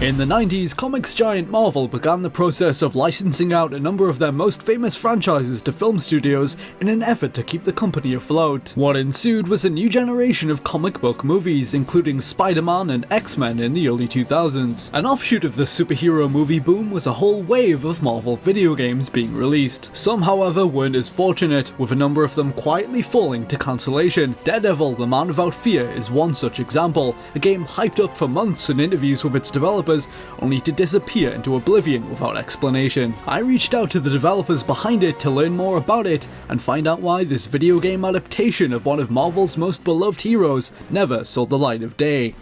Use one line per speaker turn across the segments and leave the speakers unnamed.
In the 90s, comics giant Marvel began the process of licensing out a number of their most famous franchises to film studios in an effort to keep the company afloat. What ensued was a new generation of comic book movies, including Spider-Man and X-Men in the early 2000s. An offshoot of the superhero movie boom was a whole wave of Marvel video games being released. Some, however, weren't as fortunate, with a number of them quietly falling to cancellation. Daredevil, the Man Without Fear is one such example, a game hyped up for months in interviews with its developers, only to disappear into oblivion without explanation. I reached out to the developers behind it to learn more about it and find out why this video game adaptation of one of Marvel's most beloved heroes never saw the light of day.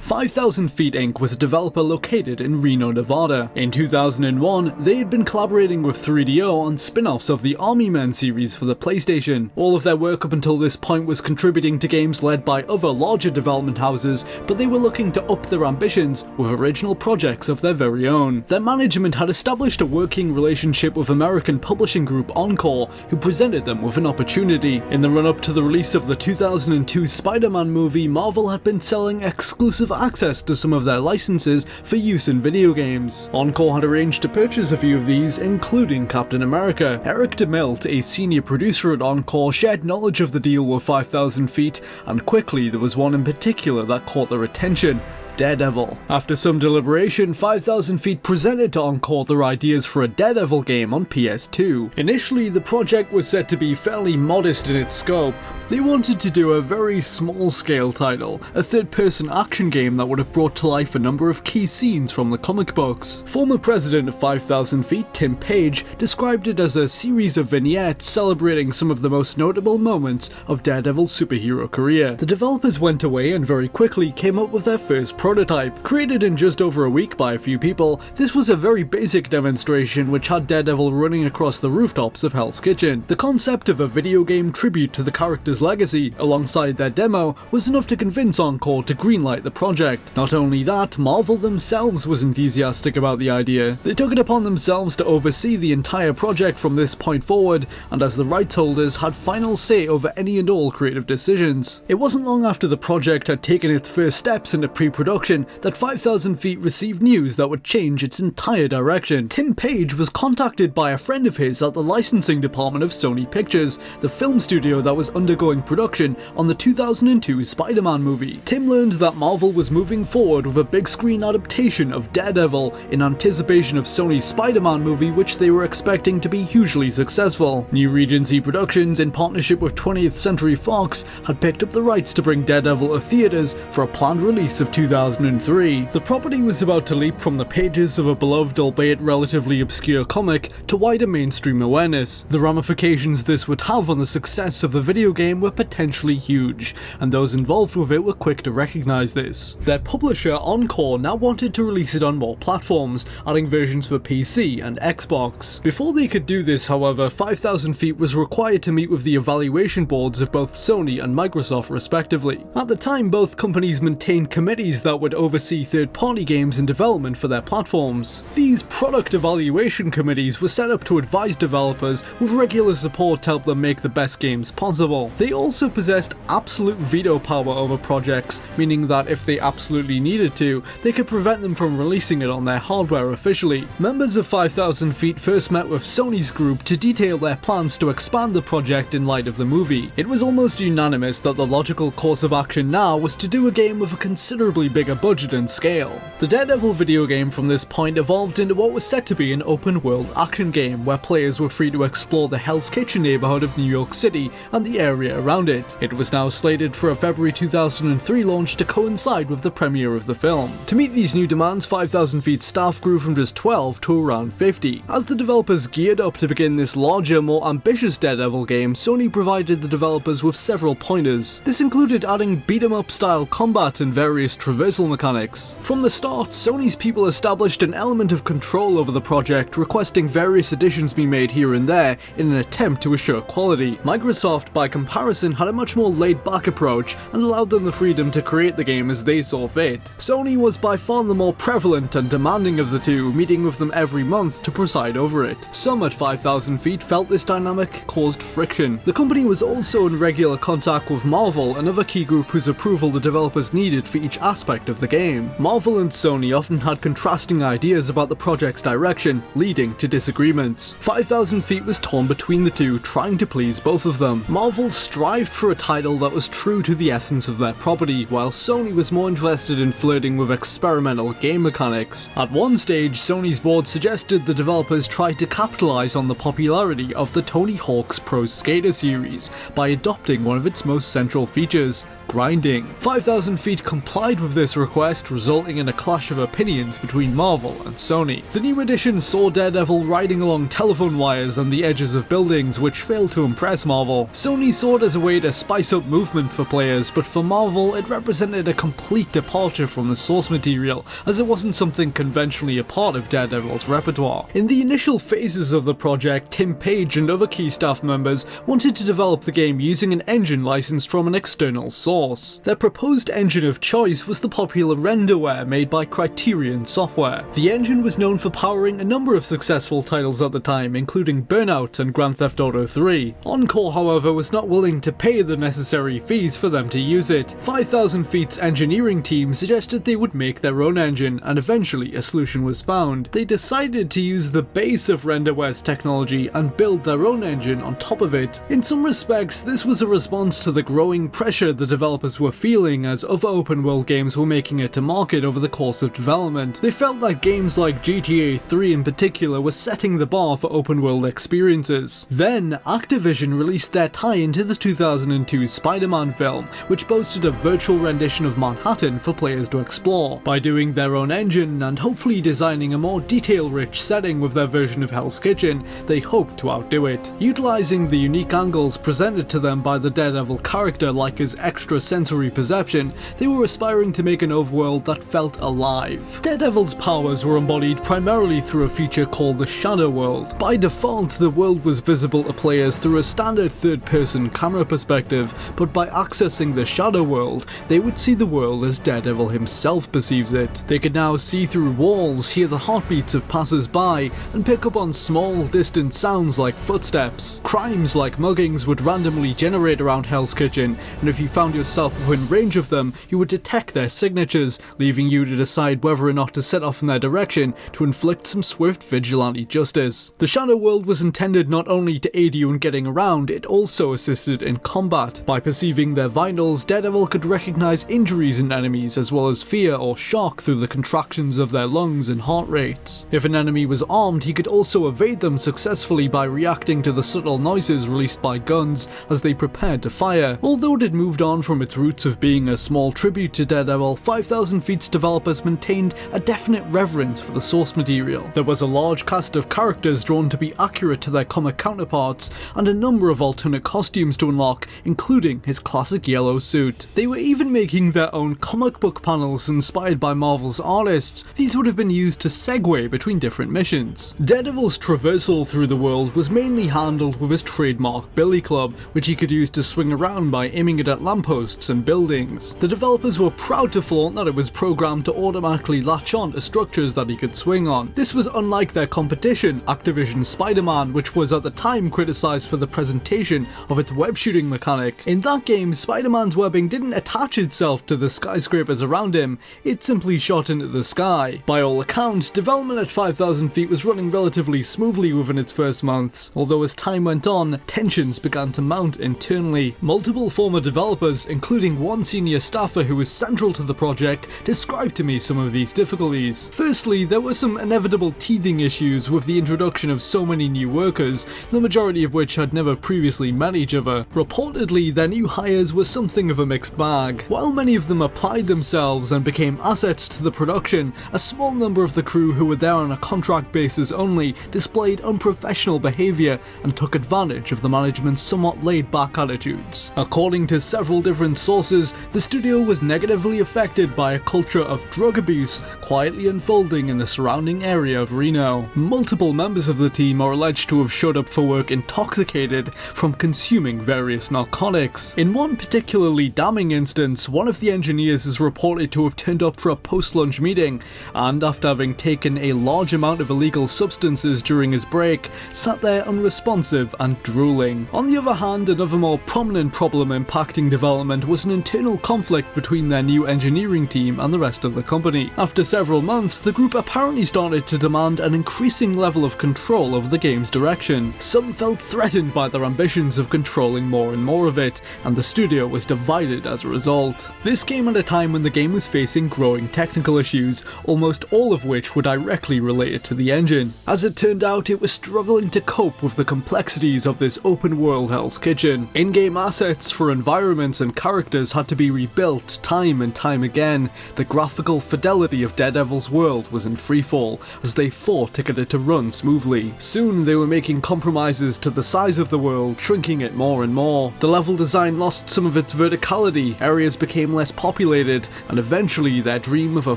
5000 Feet Inc. was a developer located in Reno, Nevada. In 2001, they had been collaborating with 3DO on spin-offs of the Army Men series for the PlayStation. All of their work up until this point was contributing to games led by other larger development houses, but they were looking to up their ambitions with original projects of their very own. Their management had established a working relationship with American publishing group Encore, who presented them with an opportunity. In the run-up to the release of the 2002 Spider-Man movie, Marvel had been selling exclusive access to some of their licenses for use in video games. Encore had arranged to purchase a few of these, including Captain America. Eric DeMilt, a senior producer at Encore, shared knowledge of the deal with 5000 Feet, and quickly there was one in particular that caught their attention: Daredevil. After some deliberation, 5000 Feet presented to Encore their ideas for a Daredevil game on PS2. Initially, the project was set to be fairly modest in its scope. They wanted to do a very small-scale title, a third-person action game that would have brought to life a number of key scenes from the comic books. Former president of 5000 Feet, Tim Page, described it as a series of vignettes celebrating some of the most notable moments of Daredevil's superhero career. The developers went away and very quickly came up with their first prototype. Created in just over a week by a few people, this was a very basic demonstration which had Daredevil running across the rooftops of Hell's Kitchen. The concept of a video game tribute to the character's legacy alongside their demo was enough to convince Encore to greenlight the project. Not only that, Marvel themselves was enthusiastic about the idea. They took it upon themselves to oversee the entire project from this point forward, and as the rights holders had final say over any and all creative decisions. It wasn't long after the project had taken its first steps into pre-production that 5000 Feet received news that would change its entire direction. Tim Page was contacted by a friend of his at the licensing department of Sony Pictures, the film studio that was undergoing production on the 2002 Spider-Man movie. Tim learned that Marvel was moving forward with a big screen adaptation of Daredevil in anticipation of Sony's Spider-Man movie, which they were expecting to be hugely successful. New Regency Productions, in partnership with 20th Century Fox, had picked up the rights to bring Daredevil to theaters for a planned release of 2003. The property was about to leap from the pages of a beloved, albeit relatively obscure comic, to wider mainstream awareness. The ramifications this would have on the success of the video game were potentially huge, and those involved with it were quick to recognize this. Their publisher, Encore, now wanted to release it on more platforms, adding versions for PC and Xbox. Before they could do this, however, 5000 Feet was required to meet with the evaluation boards of both Sony and Microsoft respectively. At the time, both companies maintained committees that would oversee third-party games in development for their platforms. These product evaluation committees were set up to advise developers with regular support to help them make the best games possible. They also possessed absolute veto power over projects, meaning that if they absolutely needed to, they could prevent them from releasing it on their hardware officially. Members of 5000 Feet first met with Sony's group to detail their plans to expand the project in light of the movie. It was almost unanimous that the logical course of action now was to do a game with a considerably bigger budget and scale. The Daredevil video game from this point evolved into what was set to be an open-world action game where players were free to explore the Hell's Kitchen neighborhood of New York City and the area around it. It was now slated for a February 2003 launch to coincide with the premiere of the film. To meet these new demands, 5000 Feet staff grew from just 12 to around 50. As the developers geared up to begin this larger, more ambitious Daredevil game, Sony provided the developers with several pointers. This included adding beat-em-up style combat and various traversal mechanics. From the start, Sony's people established an element of control over the project, requesting various additions be made here and there in an attempt to assure quality. Microsoft, by comparison, comparison, had a much more laid-back approach and allowed them the freedom to create the game as they saw fit. Sony was by far the more prevalent and demanding of the two, meeting with them every month to preside over it. Some at 5,000 feet felt this dynamic caused friction. The company was also in regular contact with Marvel, another key group whose approval the developers needed for each aspect of the game. Marvel and Sony often had contrasting ideas about the project's direction, leading to disagreements. 5,000 feet was torn between the two, trying to please both of them. Marvel strived for a title that was true to the essence of their property, while Sony was more interested in flirting with experimental game mechanics. At one stage, Sony's board suggested the developers tried to capitalize on the popularity of the Tony Hawk's Pro Skater series by adopting one of its most central features: grinding. 5,000 feet complied with this request, resulting in a clash of opinions between Marvel and Sony. The new edition saw Daredevil riding along telephone wires on the edges of buildings, which failed to impress Marvel. Sony saw it as a way to spice up movement for players, but for Marvel it represented a complete departure from the source material, as it wasn't something conventionally a part of Daredevil's repertoire. In the initial phases of the project, Tim Page and other key staff members wanted to develop the game using an engine licensed from an external source. Their proposed engine of choice was the popular renderware made by Criterion Software. The engine was known for powering a number of successful titles at the time, including Burnout and Grand Theft Auto 3. Encore, however, was not willing to pay the necessary fees for them to use it. 5,000 Feet's engineering team suggested they would make their own engine, and eventually a solution was found. They decided to use the base of renderware's technology and build their own engine on top of it. In some respects, this was a response to the growing pressure the developers were feeling as other open world games were making it to market over the course of development. They felt that games like GTA 3 in particular were setting the bar for open world experiences. Then, Activision released their tie-in to the 2002 Spider-Man film, which boasted a virtual rendition of Manhattan for players to explore. By doing their own engine and hopefully designing a more detail-rich setting with their version of Hell's Kitchen, they hoped to outdo it. Utilizing the unique angles presented to them by the Daredevil character, like his extra sensory perception, they were aspiring to make an overworld that felt alive. Daredevil's powers were embodied primarily through a feature called the Shadow World. By default, the world was visible to players through a standard third-person camera perspective, but by accessing the Shadow World, they would see the world as Daredevil himself perceives it. They could now see through walls, hear the heartbeats of passers-by, and pick up on small, distant sounds like footsteps. Crimes like muggings would randomly generate around Hell's Kitchen, and if you found yourself within range of them, you would detect their signatures, leaving you to decide whether or not to set off in their direction to inflict some swift vigilante justice. The Shadow World was intended not only to aid you in getting around, it also assisted in combat. By perceiving their vitals, Daredevil could recognize injuries in enemies as well as fear or shock through the contractions of their lungs and heart rates. If an enemy was armed, he could also evade them successfully by reacting to the subtle noises released by guns as they prepared to fire. Although it had moved on from its roots of being a small tribute to Daredevil, 5,000 Feet's developers maintained a definite reverence for the source material. There was a large cast of characters drawn to be accurate to their comic counterparts, and a number of alternate costumes to unlock, including his classic yellow suit. They were even making their own comic book panels inspired by Marvel's artists. These would have been used to segue between different missions. Daredevil's traversal through the world was mainly handled with his trademark billy club, which he could use to swing around by aiming it at lampposts and buildings. The developers were proud to flaunt that it was programmed to automatically latch on to structures that he could swing on. This was unlike their competition, Activision's Spider-Man, which was at the time criticized for the presentation of its web shooting mechanic. In that game, Spider-Man's webbing didn't attach itself to the skyscrapers around him, it simply shot into the sky. By all accounts, development at 5,000 Feet was running relatively smoothly within its first months, although as time went on, tensions began to mount internally. Multiple former developers, including one senior staffer who was central to the project, described to me some of these difficulties. Firstly, there were some inevitable teething issues with the introduction of so many new workers, the majority of which had never previously met each other. Reportedly, their new hires were something of a mixed bag. While many of them applied themselves and became assets to the production, a small number of the crew who were there on a contract basis only displayed unprofessional behaviour and took advantage of the management's somewhat laid-back attitudes. According to several different different sources, the studio was negatively affected by a culture of drug abuse quietly unfolding in the surrounding area of Reno. Multiple members of the team are alleged to have showed up for work intoxicated from consuming various narcotics. In one particularly damning instance, one of the engineers is reported to have turned up for a post-lunch meeting, and after having taken a large amount of illegal substances during his break, sat there unresponsive and drooling. On the other hand, another more prominent problem impacting development was an internal conflict between their new engineering team and the rest of the company. After several months, the group apparently started to demand an increasing level of control over the game's direction. Some felt threatened by their ambitions of controlling more and more of it, and the studio was divided as a result. This came at a time when the game was facing growing technical issues, almost all of which were directly related to the engine. As it turned out, it was struggling to cope with the complexities of this open-world Hell's Kitchen. In-game assets for environments and characters had to be rebuilt time and time again. The graphical fidelity of Daredevil's world was in freefall as they fought to get it to run smoothly. Soon they were making compromises to the size of the world, shrinking it more and more. The level design lost some of its verticality, areas became less populated, and eventually their dream of a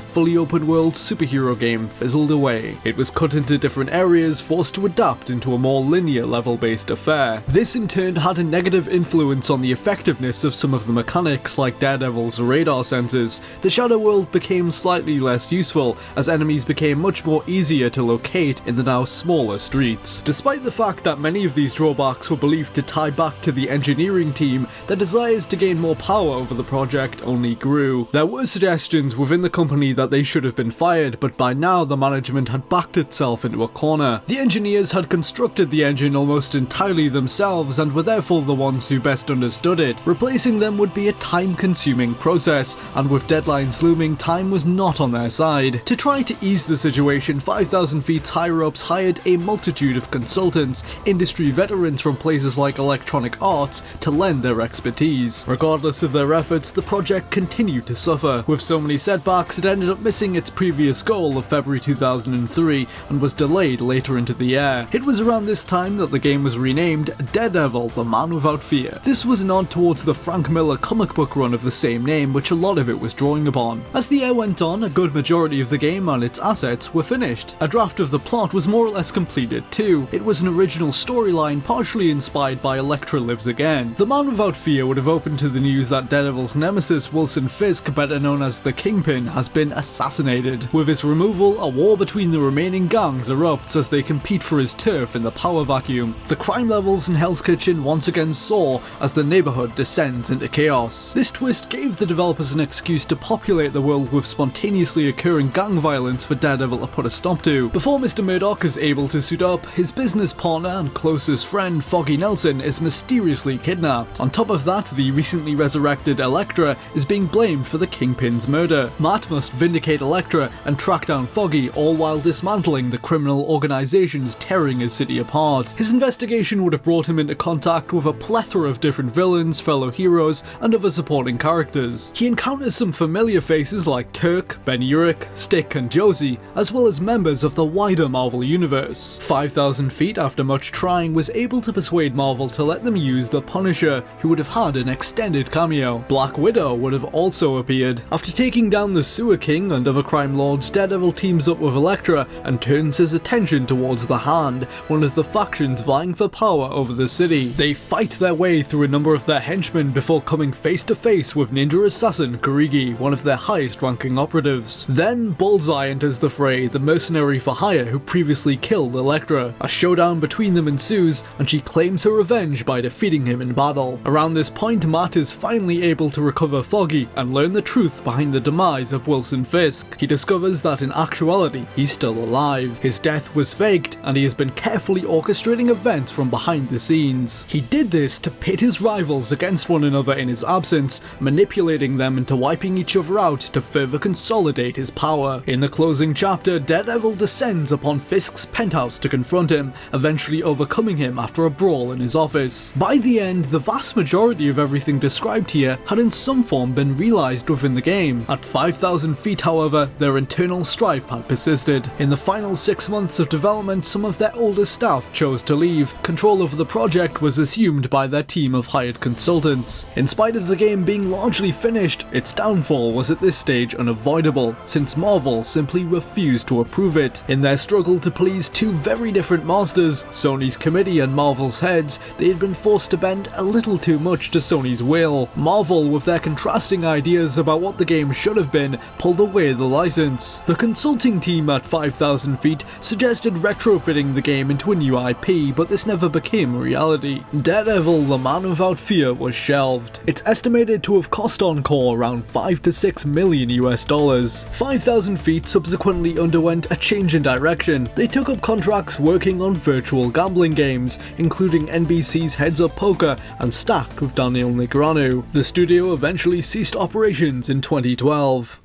fully open world superhero game fizzled away. It was cut into different areas, forced to adapt into a more linear level-based affair. This in turn had a negative influence on the effectiveness of some of the mechanics like Daredevil's radar sensors. The shadow world became slightly less useful as enemies became much more easier to locate in the now smaller streets. Despite the fact that many of these drawbacks were believed to tie back to the engineering team, their desires to gain more power over the project only grew. There were suggestions within the company that they should have been fired, but by now the management had backed itself into a corner. The engineers had constructed the engine almost entirely themselves and were therefore the ones who best understood it. Replacing them would be a time-consuming process, and with deadlines looming, time was not on their side. To try to ease the situation, 5000 Feet's higher-ups hired a multitude of consultants, industry veterans from places like Electronic Arts, to lend their expertise. Regardless of their efforts, the project continued to suffer. With so many setbacks, it ended up missing its previous goal of February 2003 and was delayed later into the year. It was around this time that the game was renamed Daredevil, the Man Without Fear. This was a nod towards the Frank Miller comic book run of the same name, which a lot of it was drawing upon. As the year went on, a good majority of the game and its assets were finished. A draft of the plot was more or less completed too. It was an original storyline partially inspired by Elektra Lives Again. The Man Without Fear would have opened to the news that Daredevil's nemesis Wilson Fisk, better known as the Kingpin, has been assassinated. With his removal, a war between the remaining gangs erupts as they compete for his turf in the power vacuum. The crime levels in Hell's Kitchen once again soar as the neighborhood descends into chaos. This twist gave the developers an excuse to populate the world with spontaneously occurring gang violence for Daredevil to put a stop to. Before Mr. Murdoch is able to suit up, his business partner and closest friend Foggy Nelson is mysteriously kidnapped. On top of that, the recently resurrected Elektra is being blamed for the Kingpin's murder. Matt must vindicate Elektra and track down Foggy, all while dismantling the criminal organizations tearing his city apart. His investigation would have brought him into contact with a plethora of different villains, fellow heroes, and other supporting characters. He encounters some familiar faces like Turk, Ben Urich, Stick, and Josie, as well as members of the wider Marvel universe. 5000 Feet, after much trying, was able to persuade Marvel to let them use the Punisher, who would have had an extended cameo. Black Widow would have also appeared. After taking down the Sewer King and other crime lords, Daredevil teams up with Elektra and turns his attention towards the Hand, one of the factions vying for power over the city. They fight their way through a number of their henchmen before coming face to face with ninja assassin Kurigi, one of their highest ranking operatives. Then Bullseye enters the fray, the mercenary for hire who previously killed Elektra. A showdown between them ensues, and she claims her revenge by defeating him in battle. Around this point, Matt is finally able to recover Foggy and learn the truth behind the demise of Wilson Fisk. He discovers that in actuality, he's still alive. His death was faked, and he has been carefully orchestrating events from behind the scenes. He did this to pit his rivals against one another in his absence, manipulating them into wiping each other out to further consolidate his power. In the closing chapter, Daredevil descends upon Fisk's penthouse to confront him, eventually overcoming him after a brawl in his office. By the end, the vast majority of everything described here had in some form been realised within the game. At 5000 Feet, however, their internal strife had persisted. In the final 6 months of development, some of their older staff chose to leave. Control over the project was assumed by their team of hired consultants. In spite of the game being largely finished, its downfall was at this stage unavoidable, since Marvel simply refused to approve it. In their struggle to please two very different masters, Sony's committee and Marvel's heads, they had been forced to bend a little too much to Sony's will. Marvel, with their contrasting ideas about what the game should have been, pulled away the license. The consulting team at 5,000 Feet suggested retrofitting the game into a new IP, but this never became a reality. Daredevil, the Man Without Fear was shelved. It's estimated to have cost Encore around $5 to $6 million US. 5,000 Feet subsequently underwent a change in direction. They took up contracts working on virtual gambling games, including NBC's Heads Up Poker and Stacked with Daniel Negreanu. The studio eventually ceased operations in 2012.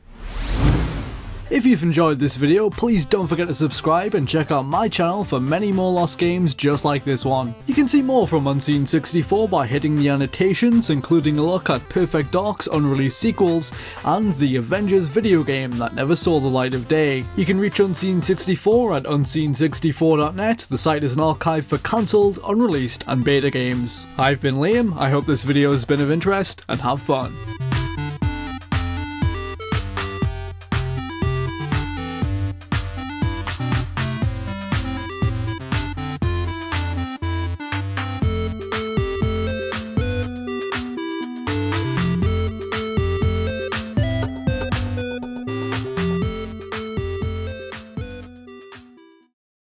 If you've enjoyed this video, please don't forget to subscribe and check out my channel for many more lost games just like this one. You can see more from Unseen64 by hitting the annotations, including a look at Perfect Dark's unreleased sequels and the Avengers video game that never saw the light of day. You can reach Unseen64 at Unseen64.net. The site is an archive for cancelled, unreleased and beta games. I've been Liam, I hope this video has been of interest, and have fun.